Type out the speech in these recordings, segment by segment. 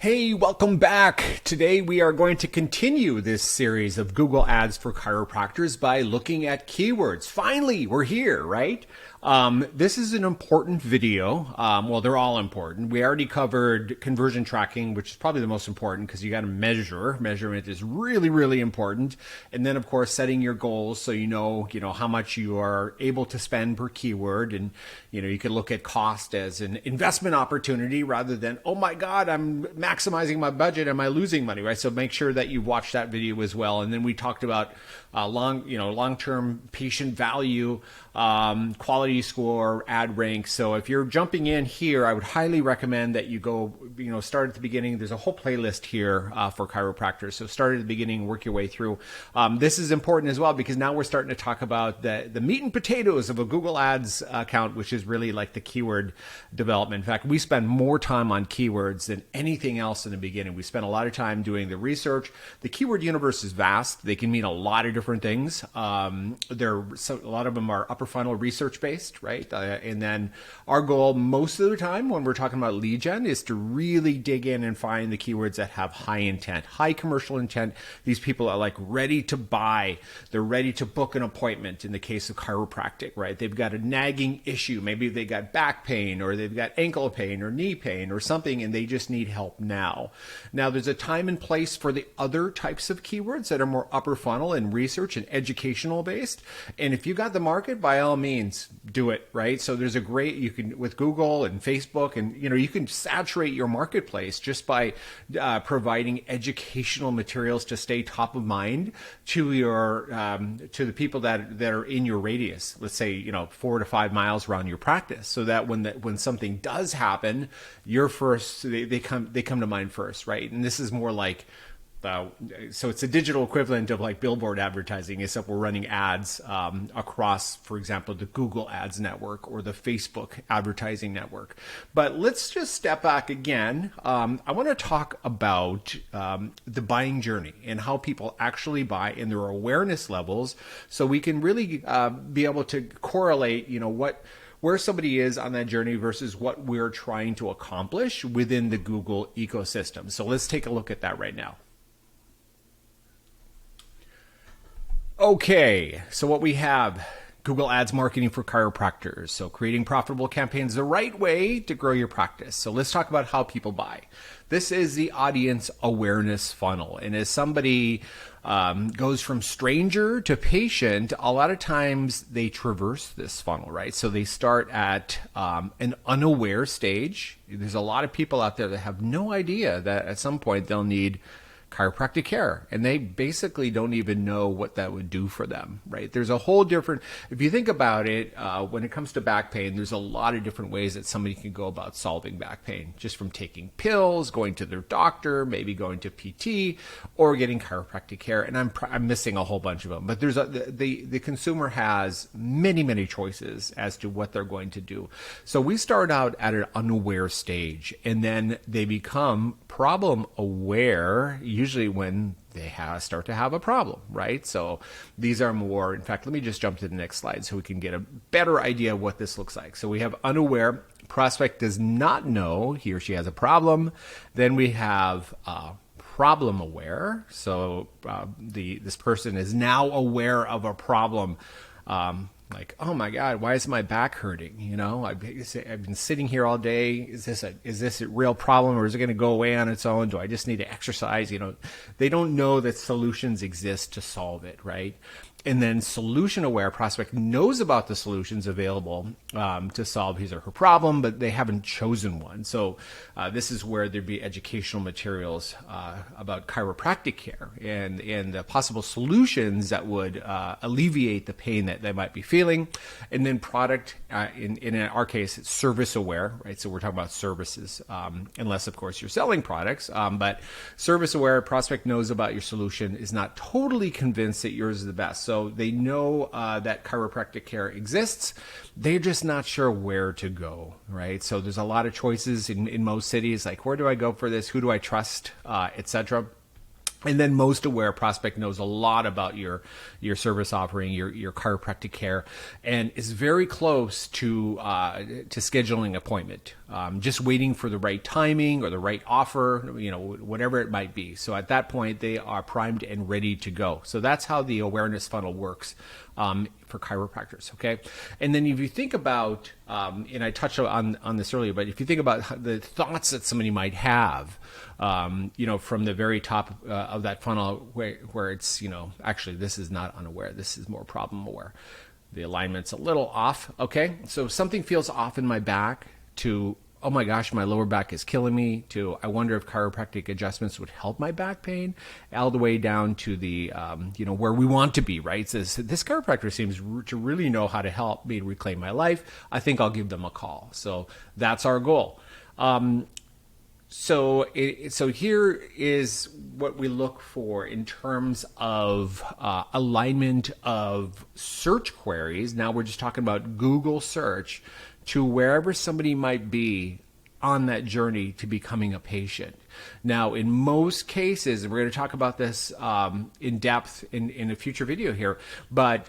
Hey, welcome back. Today we are going to continue this series of Google Ads for chiropractors by looking at keywords. Finally, we're here, right? This is an important video. Well, they're all important. We already covered conversion tracking, which is probably the most important because you got to measure. Measurement is really, really important. And then, of course, setting your goals so you know how much you are able to spend per keyword. And, you can look at cost as an investment opportunity rather than, oh my God, I'm maximizing my budget. Am I losing money, right? So make sure that you watch that video as well. And then we talked about long-term patient value, quality score, ad rank. So if you're jumping in here, I would highly recommend that you go, start at the beginning. There's a whole playlist here for chiropractors. So start at the beginning, work your way through. This is important as well because now we're starting to talk about the meat and potatoes of a Google Ads account, which is really like the keyword development. In fact, we spend more time on keywords than anything else in the beginning. We spend a lot of time doing the research. The keyword universe is vast. They can mean a lot of different things. A lot of them are upper funnel research based, right? And then our goal most of the time when we're talking about lead gen is to really dig in and find the keywords that have high intent, high commercial intent. These people are like ready to buy. They're ready to book an appointment in the case of chiropractic, right? They've got a nagging issue. Maybe they got back pain or they've got ankle pain or knee pain or something and they just need help now. Now there's a time and place for the other types of keywords that are more upper funnel and research and educational based. And if you got the market, by all means, do it, right? So there's you can, with Google and Facebook and, you can saturate your marketplace just by providing educational materials to stay top of mind to to the people that are in your radius. Let's say, 4 to 5 miles around your practice so that when something does happen, you're first, they come to mind first, right? And this is more like, so it's a digital equivalent of like billboard advertising, except we're running ads across, for example, the Google Ads network or the Facebook advertising network. But let's just step back again. I want to talk about the buying journey and how people actually buy and their awareness levels, so we can really be able to correlate, where somebody is on that journey versus what we're trying to accomplish within the Google ecosystem. So let's take a look at that right now. Okay, so what we have, Google Ads marketing for chiropractors. So creating profitable campaigns the right way to grow your practice. So let's talk about how people buy. This is the audience awareness funnel. And as somebody goes from stranger to patient, a lot of times they traverse this funnel, right? So they start at an unaware stage. There's a lot of people out there that have no idea that at some point they'll need chiropractic care, and they basically don't even know what that would do for them, right? There's a whole different, if you think about it, when it comes to back pain, there's a lot of different ways that somebody can go about solving back pain, just from taking pills, going to their doctor, maybe going to PT, or getting chiropractic care. And I'm missing a whole bunch of them, but there's the consumer has many choices as to what they're going to do. So we start out at an unaware stage, and then they become problem aware, usually when they start to have a problem, right? So these are more, in fact, let me just jump to the next slide so we can get a better idea of what this looks like. So we have unaware, prospect does not know he or she has a problem. Then we have problem aware. So this person is now aware of a problem. Like, oh my God, why is my back hurting? I've been sitting here all day. Is this a real problem, or is it going to go away on its own? Do I just need to exercise? They don't know that solutions exist to solve it, right? And then solution aware, prospect knows about the solutions available to solve his or her problem, but they haven't chosen one. So this is where there'd be educational materials about chiropractic care and the possible solutions that would alleviate the pain that they might be feeling. And then product, in our case, it's service aware, right? So we're talking about services, unless of course you're selling products. But service aware, prospect knows about your solution, is not totally convinced that yours is the best. So they know that chiropractic care exists. They're just not sure where to go, right? So there's a lot of choices in most cities, like where do I go for this? Who do I trust, etc. And then most aware prospect knows a lot about your service offering, your chiropractic care, and is very close to scheduling an appointment. just waiting for the right timing or the right offer, whatever it might be. So at that point, they are primed and ready to go. So that's how the awareness funnel works for chiropractors, okay? And then if you think about, and I touched on this earlier, but if you think about the thoughts that somebody might have, from the very top of that funnel where it's, actually this is not unaware, this is more problem aware. The alignment's a little off, okay? So something feels off in my back, to, oh my gosh, my lower back is killing me, to, I wonder if chiropractic adjustments would help my back pain, all the way down to the, where we want to be, right? This chiropractor seems to really know how to help me reclaim my life. I think I'll give them a call. So that's our goal. So here is what we look for in terms of alignment of search queries. Now we're just talking about Google search to wherever somebody might be on that journey to becoming a patient. Now, in most cases, and we're going to talk about this in depth in a future video here, but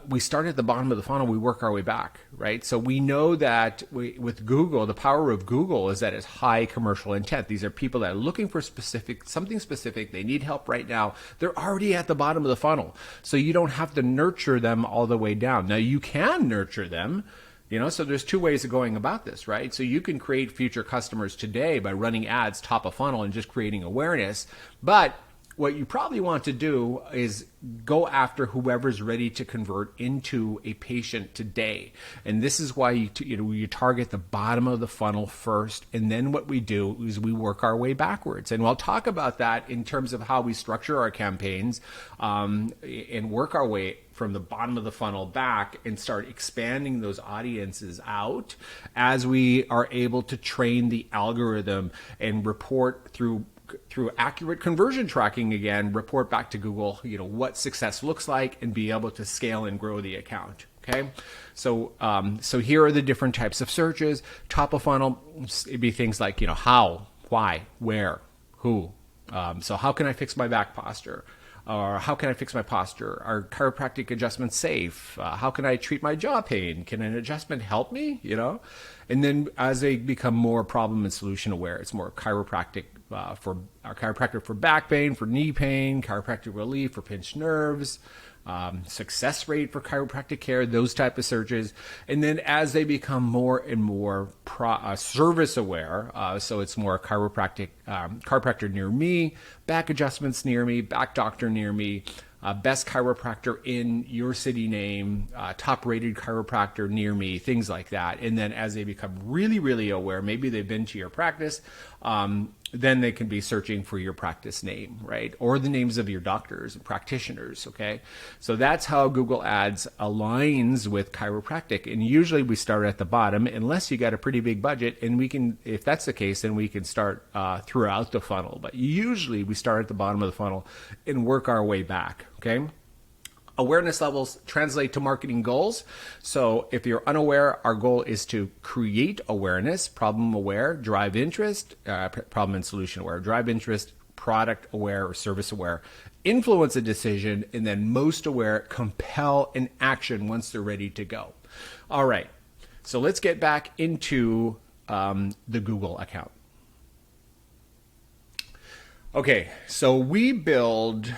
we start at the bottom of the funnel, we work our way back, right? So we know that with Google, the power of Google is that it's high commercial intent. These are people that are looking for something specific. They need help right now. They're already at the bottom of the funnel. So you don't have to nurture them all the way down. Now, you can nurture them. So there's two ways of going about this, right? So you can create future customers today by running ads top of funnel and just creating awareness. But what you probably want to do is go after whoever's ready to convert into a patient today. And this is why you target the bottom of the funnel first. And then what we do is we work our way backwards. And we'll talk about that in terms of how we structure our campaigns and work our way from the bottom of the funnel back and start expanding those audiences out as we are able to train the algorithm and report through accurate conversion tracking, again, report back to Google, what success looks like, and be able to scale and grow the account. Okay, so here are the different types of searches. Top of funnel, it'd be things like how, why, where, who. So how can I fix my back posture? Or how can I fix my posture? Are chiropractic adjustments safe? How can I treat my jaw pain? Can an adjustment help me? And then as they become more problem and solution aware, it's more chiropractic for our chiropractor for back pain, for knee pain, chiropractic relief for pinched nerves, success rate for chiropractic care, those type of searches. And then as they become more and more service aware, so it's more chiropractor near me, back adjustments near me, back doctor near me, best chiropractor in your city name, top rated chiropractor near me, things like that. And then as they become really, really aware, maybe they've been to your practice, then they can be searching for your practice name, right? Or the names of your doctors and practitioners, okay? So that's how Google Ads aligns with chiropractic. And usually we start at the bottom, unless you got a pretty big budget, and we can, if that's the case, then we can start throughout the funnel. But usually we start at the bottom of the funnel and work our way back, okay? Awareness levels translate to marketing goals. So if you're unaware, our goal is to create awareness, problem aware, drive interest, problem and solution aware, drive interest, product aware or service aware, influence a decision, and then most aware, compel an action once they're ready to go. All right, so let's get back into the Google account. Okay, so we build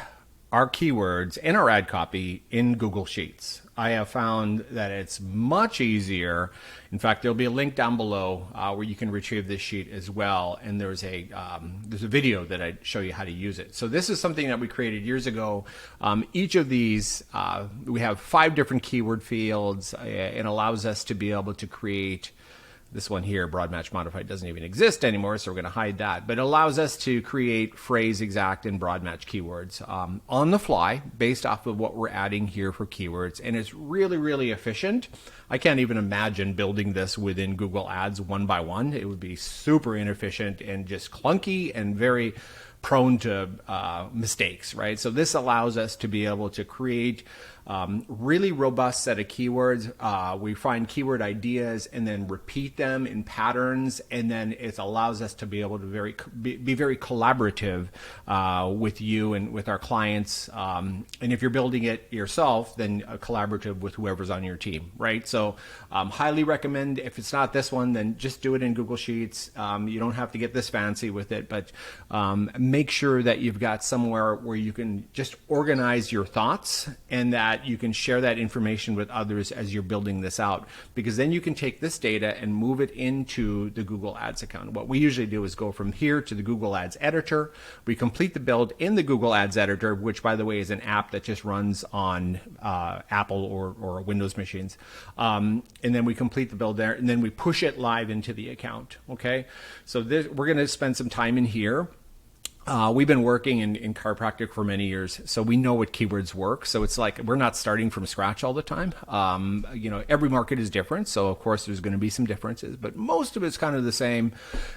our keywords and our ad copy in Google Sheets. I have found that it's much easier. In fact, there'll be a link down below where you can retrieve this sheet as well. And there's a video that I show you how to use it. So this is something that we created years ago. Each of these, we have 5 different keyword fields. It allows us to be able to create this one here, broad match modified, doesn't even exist anymore, so we're going to hide that. But it allows us to create phrase exact and broad match keywords on the fly based off of what we're adding here for keywords. And it's really, really efficient. I can't even imagine building this within Google Ads one by one. It would be super inefficient and just clunky and very prone to mistakes, right? So this allows us to be able to create really robust set of keywords. We find keyword ideas and then repeat them in patterns, and then it allows us to be able to be very collaborative with you and with our clients. And if you're building it yourself, then collaborative with whoever's on your team, right? So highly recommend. If it's not this one, then just do it in Google Sheets. You don't have to get this fancy with it, but make sure that you've got somewhere where you can just organize your thoughts, and that you can share that information with others as you're building this out, because then you can take this data and move it into the Google Ads account. What we usually do is go from here to the Google Ads editor. We complete the build in the Google Ads editor, which, by the way, is an app that just runs on Apple or Windows machines. And then we complete the build there, and then we push it live into the account. Okay, so we're going to spend some time in here. We've been working in chiropractic for many years, so we know what keywords work. So it's like we're not starting from scratch all the time. Every market is different, so of course there's going to be some differences, but most of it's kind of the same.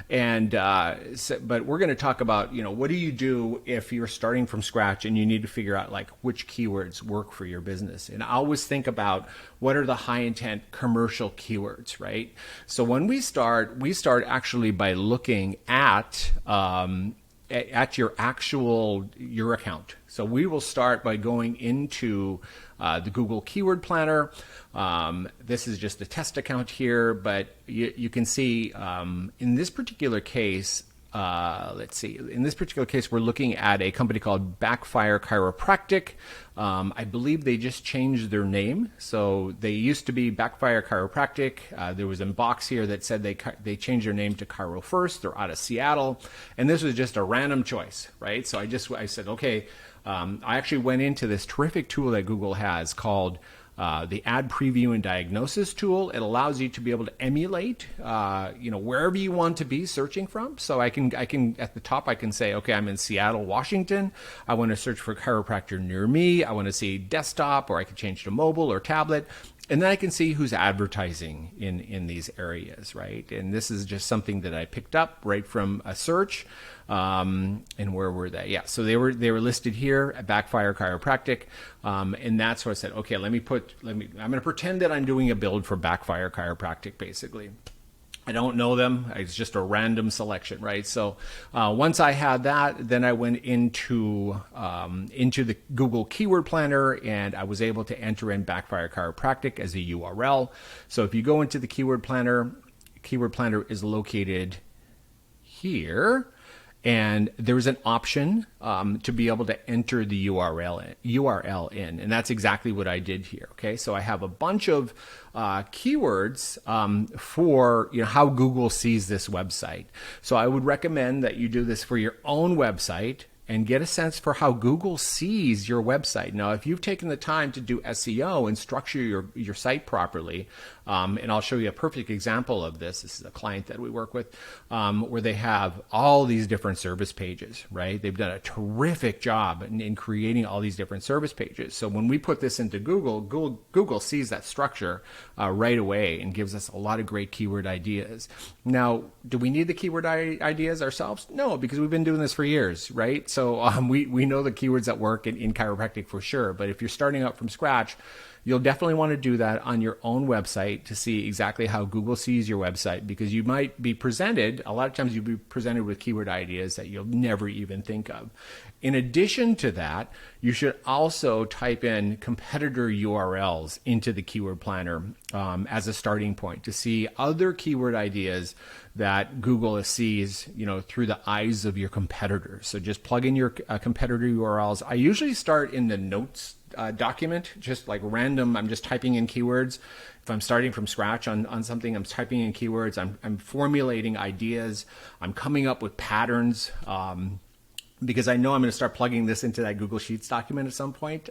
And but we're going to talk about what do you do if you're starting from scratch and you need to figure out like which keywords work for your business. And I always think about what are the high intent commercial keywords, right? So when we start actually by looking at your account. So we will start by going into the Google Keyword Planner. This is just a test account here, but you can see in this particular case, let's see. In this particular case, we're looking at a company called Backfire Chiropractic. I believe they just changed their name. So they used to be Backfire Chiropractic. There was a box here that said they changed their name to Chiro First. They're out of Seattle. And this was just a random choice, right? So I said, okay, I actually went into this terrific tool that Google has called the ad preview and diagnosis tool. It allows you to be able to emulate, wherever you want to be searching from. So I can at the top, I can say, okay, I'm in Seattle, Washington. I want to search for chiropractor near me. I want to see desktop, or I could change to mobile or tablet. And then I can see who's advertising in these areas, right? And this is just something that I picked up right from a search. And where were they? Yeah, so they were listed here at Backfire Chiropractic, and that's what I said. Okay, I'm going to pretend that I'm doing a build for Backfire Chiropractic, basically. I don't know them. It's just a random selection, right? So once I had that, then I went into the Google Keyword Planner, and I was able to enter in Backfire Chiropractic as a URL. So if you go into the Keyword Planner is located here. And there's an option to be able to enter the URL in, and that's exactly what I did here. Okay, so I have a bunch of keywords for how Google sees this website. So I would recommend that you do this for your own website and get a sense for how Google sees your website. Now, if you've taken the time to do SEO and structure your site properly, and I'll show you a perfect example of this. This is a client that we work with, where they have all these different service pages, right? They've done a terrific job in creating all these different service pages. So when we put this into Google sees that structure right away and gives us a lot of great keyword ideas. Now, do we need the keyword ideas ourselves? No, because we've been doing this for years, right? So we know the keywords that work in chiropractic for sure. But if you're starting out from scratch, you'll definitely want to do that on your own website to see exactly how Google sees your website, because you might be presented, a lot of times you'll be presented with keyword ideas that you'll never even think of. In addition to that, you should also type in competitor URLs into the keyword planner as a starting point to see other keyword ideas that Google sees, through the eyes of your competitors. So just plug in your competitor URLs. I usually start in the notes document, just like random. I'm just typing in keywords. If I'm starting from scratch on something, I'm typing in keywords. I'm formulating ideas. I'm coming up with patterns. Because I know I'm going to start plugging this into that Google Sheets document at some point.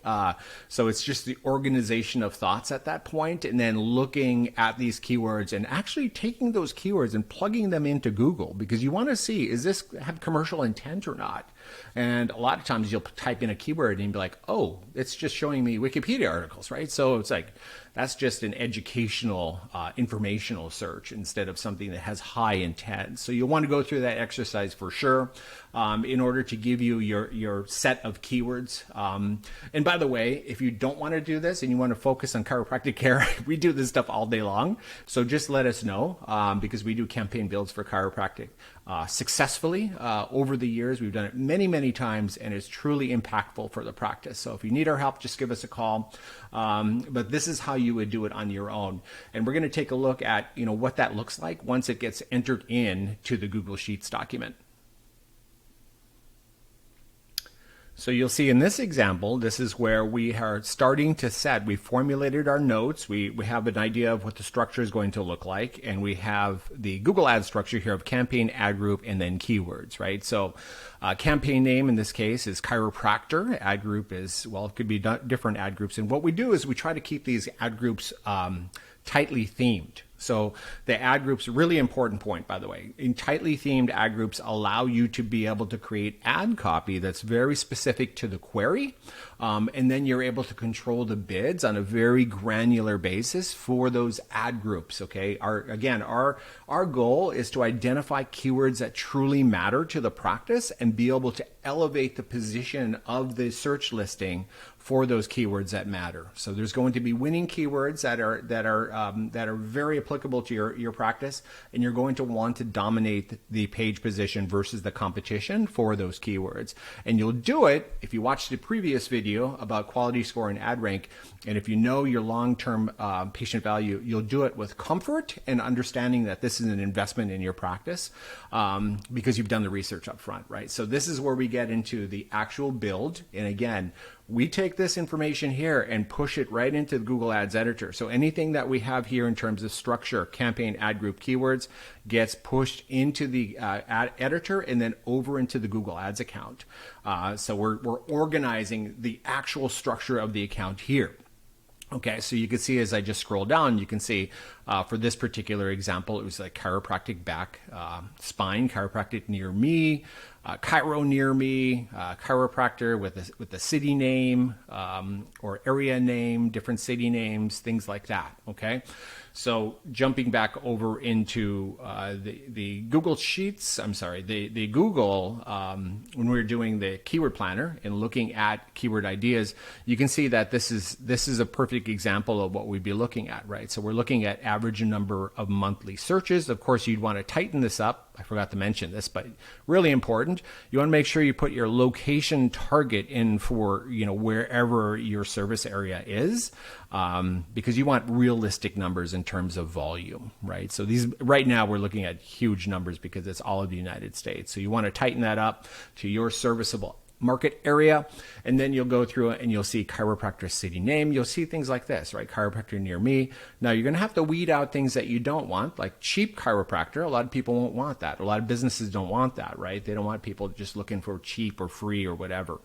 So it's just the organization of thoughts at that point, and then looking at these keywords and actually taking those keywords and plugging them into Google, because you want to see, is this have commercial intent or not? And a lot of times you'll type in a keyword and be like, oh, it's just showing me Wikipedia articles, right? So it's like, that's just an educational, informational search instead of something that has high intent. So you'll want to go through that exercise for sure in order to give you your set of keywords. And by the way, if you don't want to do this and you want to focus on chiropractic care, we do this stuff all day long. So just let us know because we do campaign builds for chiropractic successfully over the years. We've done it many, many times, and it's truly impactful for the practice. So if you need our help, just give us a call. But this is how you would do it on your own. And we're going to take a look at what that looks like once it gets entered into the Google Sheets document. So you'll see in this example, this is where we are starting to set. We formulated our notes. We have an idea of what the structure is going to look like. And we have the Google Ads structure here of campaign, ad group, and then keywords, right? So campaign name in this case is chiropractor. Ad group is, well, it could be different ad groups. And what we do is we try to keep these ad groups tightly themed. So the ad groups, really important point, by the way. In tightly themed ad groups allow you to be able to create ad copy that's very specific to the query. And then you're able to control the bids on a very granular basis for those ad groups, okay? Our goal is to identify keywords that truly matter to the practice and be able to elevate the position of the search listing for those keywords that matter. So there's going to be winning keywords that are very applicable to your practice, and you're going to want to dominate the page position versus the competition for those keywords. And you'll do it if you watched the previous video about quality score and ad rank, and if you know your long-term patient value, you'll do it with comfort and understanding that this is an investment in your practice because you've done the research up front, right? So this is where we get into the actual build. And again, we take this information here and push it right into the Google Ads editor. So anything that we have here in terms of structure, campaign, ad group, keywords gets pushed into the ad editor and then over into the Google Ads account. So we're organizing the actual structure of the account here. Okay, so you can see as I just scroll down, you can see for this particular example, it was like chiropractic back, spine, chiropractic near me, chiro near me, chiropractor with a city name or area name, different city names, things like that. Okay, so jumping back over into the Google Sheets, the Google, when we were doing the keyword planner and looking at keyword ideas, you can see that this is a perfect example of what we'd be looking at, right? So we're looking at average number of monthly searches. Of course, you'd want to tighten this up. I forgot to mention this, but really important. You want to make sure you put your location target in for, wherever your service area is, because you want realistic numbers in terms of volume, right? So right now we're looking at huge numbers because it's all of the United States. So you want to tighten that up to your serviceable market area, and then you'll go through it and you'll see chiropractor city name. You'll see things like this, right? Chiropractor near me. Now you're going to have to weed out things that you don't want, like cheap chiropractor. A lot of people won't want that. A lot of businesses don't want that, right? They don't want people just looking for cheap or free or whatever.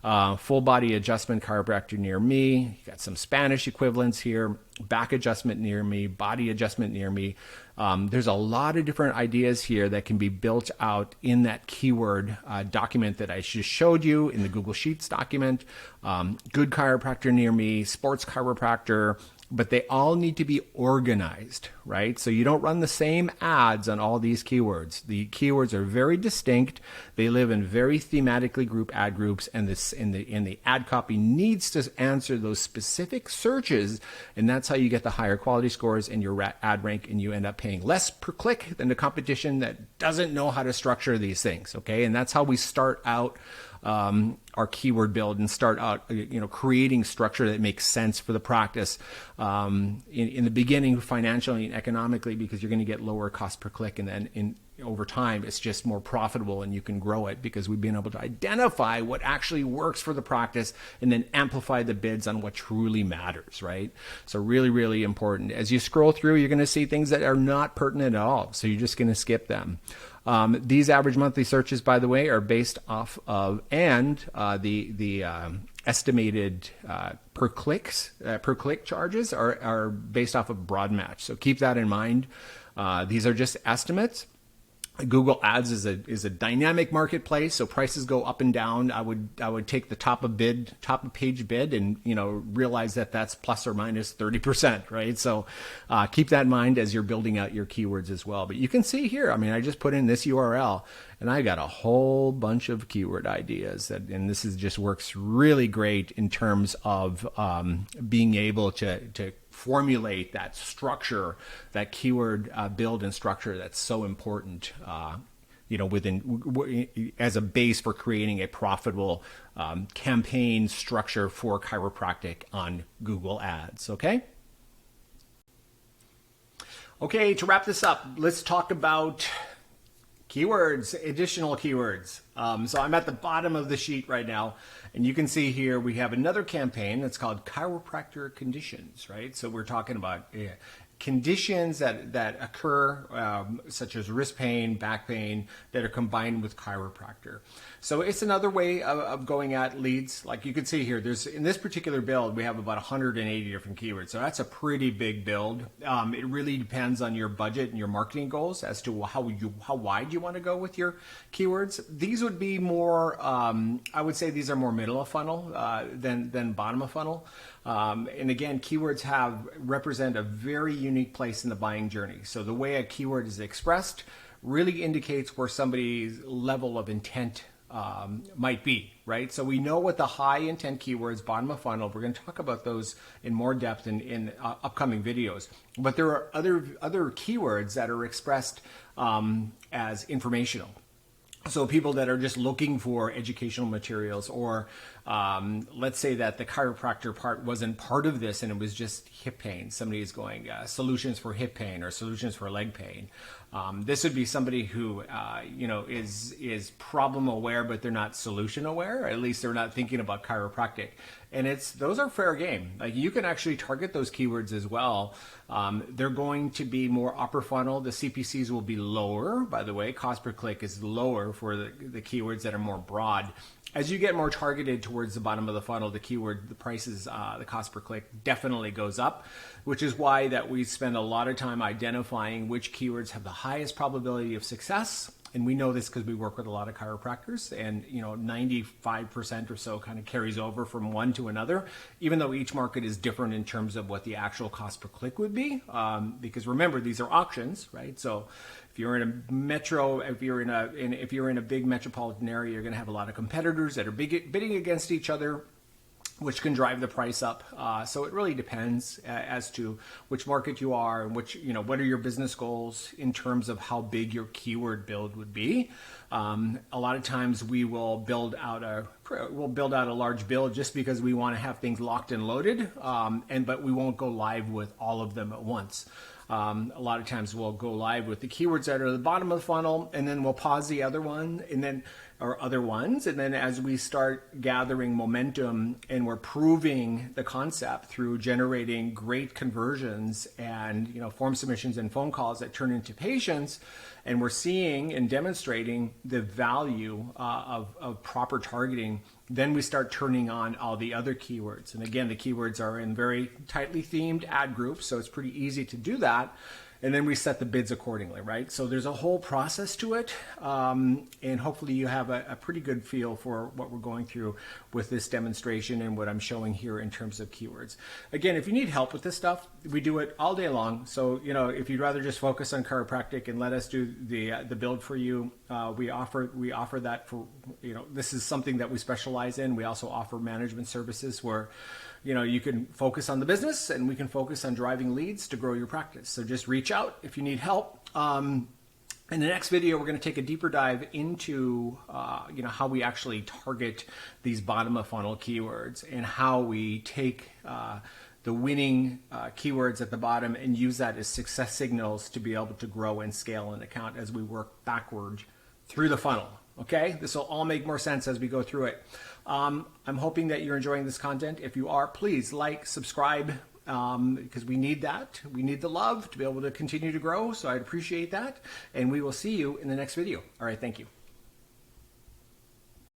Full body adjustment chiropractor near me. You got some Spanish equivalents here. Back adjustment near me, body adjustment near me. There's a lot of different ideas here that can be built out in that keyword document that I just showed you in the Google Sheets document. Good chiropractor near me, sports chiropractor, but they all need to be organized, right? So you don't run the same ads on all these keywords. The keywords are very distinct. They live in very thematically grouped ad groups, and the ad copy needs to answer those specific searches, and that's how you get the higher quality scores and your ad rank, and you end up paying less per click than the competition that doesn't know how to structure these things, okay? And that's how we start out our keyword build and start out, creating structure that makes sense for the practice in the beginning, financially and economically, because you're going to get lower cost per click, and then over time it's just more profitable and you can grow it because we've been able to identify what actually works for the practice and then amplify the bids on what truly matters, right? So really, really important. As you scroll through, you're going to see things that are not pertinent at all, so you're just going to skip them. These average monthly searches, by the way, are based off of the estimated per click charges are based off of broad match. So keep that in mind. These are just estimates. Google Ads is a dynamic marketplace, so prices go up and down. I would take the top of page bid, and realize that that's plus or minus 30%, right? So keep that in mind as you're building out your keywords as well. But you can see here, I mean, I just put in this URL, and I got a whole bunch of keyword ideas, and this just works really great in terms of being able to formulate that structure, that keyword build and structure that's so important, as a base for creating a profitable campaign structure for chiropractic on Google Ads. Okay, to wrap this up, let's talk about keywords, additional keywords. So I'm at the bottom of the sheet right now, and you can see here we have another campaign that's called chiropractor conditions, right? So we're talking about conditions that occur, such as wrist pain, back pain, that are combined with chiropractor. So it's another way of going at leads. Like you can see here, in this particular build, we have about 180 different keywords. So that's a pretty big build. It really depends on your budget and your marketing goals as to how wide you want to go with your keywords. These would be more, I would say these are more middle of funnel than bottom of funnel. And again, keywords represent a very unique place in the buying journey. So the way a keyword is expressed really indicates where somebody's level of intent might be, right? So we know what the high intent keywords, bottom of funnel, we're going to talk about those in more depth in upcoming videos. But there are other keywords that are expressed as informational. So people that are just looking for educational materials, or let's say that the chiropractor part wasn't part of this and it was just hip pain. Somebody is going solutions for hip pain or solutions for leg pain. This would be somebody who is problem aware, but they're not solution aware. Or at least they're not thinking about chiropractic. And those are fair game. Like you can actually target those keywords as well. They're going to be more upper funnel. The CPCs will be lower. By the way, cost per click is lower for the keywords that are more broad. As you get more targeted towards the bottom of the funnel, the prices, the cost per click definitely goes up, which is why that we spend a lot of time identifying which keywords have the highest probability of success. And we know this because we work with a lot of chiropractors, and 95% or so kind of carries over from one to another, even though each market is different in terms of what the actual cost per click would be. Because remember, these are auctions, right? So if you're in a metro, if you're in a big metropolitan area, you're going to have a lot of competitors that are bidding against each other, which can drive the price up. So it really depends as to which market you are and what are your business goals in terms of how big your keyword build would be. A lot of times we will build out a large build just because we want to have things locked and loaded, but we won't go live with all of them at once. A lot of times we'll go live with the keywords that are at the bottom of the funnel, and then we'll pause the other one, or other ones. And then as we start gathering momentum and we're proving the concept through generating great conversions and form submissions and phone calls that turn into patients, and we're seeing and demonstrating the value of proper targeting, then we start turning on all the other keywords. And again, the keywords are in very tightly themed ad groups, so it's pretty easy to do that. And then we set the bids accordingly, right? So there's a whole process to it. And hopefully you have a pretty good feel for what we're going through with this demonstration and what I'm showing here in terms of keywords. Again, if you need help with this stuff, we do it all day long. So, if you'd rather just focus on chiropractic and let us do the build for you, we offer that for, this is something that we specialize in. We also offer management services where you can focus on the business and we can focus on driving leads to grow your practice. So just reach out if you need help. In the next video, we're going to take a deeper dive into how we actually target these bottom of funnel keywords and how we take the winning keywords at the bottom and use that as success signals to be able to grow and scale an account as we work backward through the funnel. Okay, this will all make more sense as we go through it. I'm hoping that you're enjoying this content. If you are, please like, subscribe, because we need that. We need the love to be able to continue to grow. So I'd appreciate that. And we will see you in the next video. All right, thank you.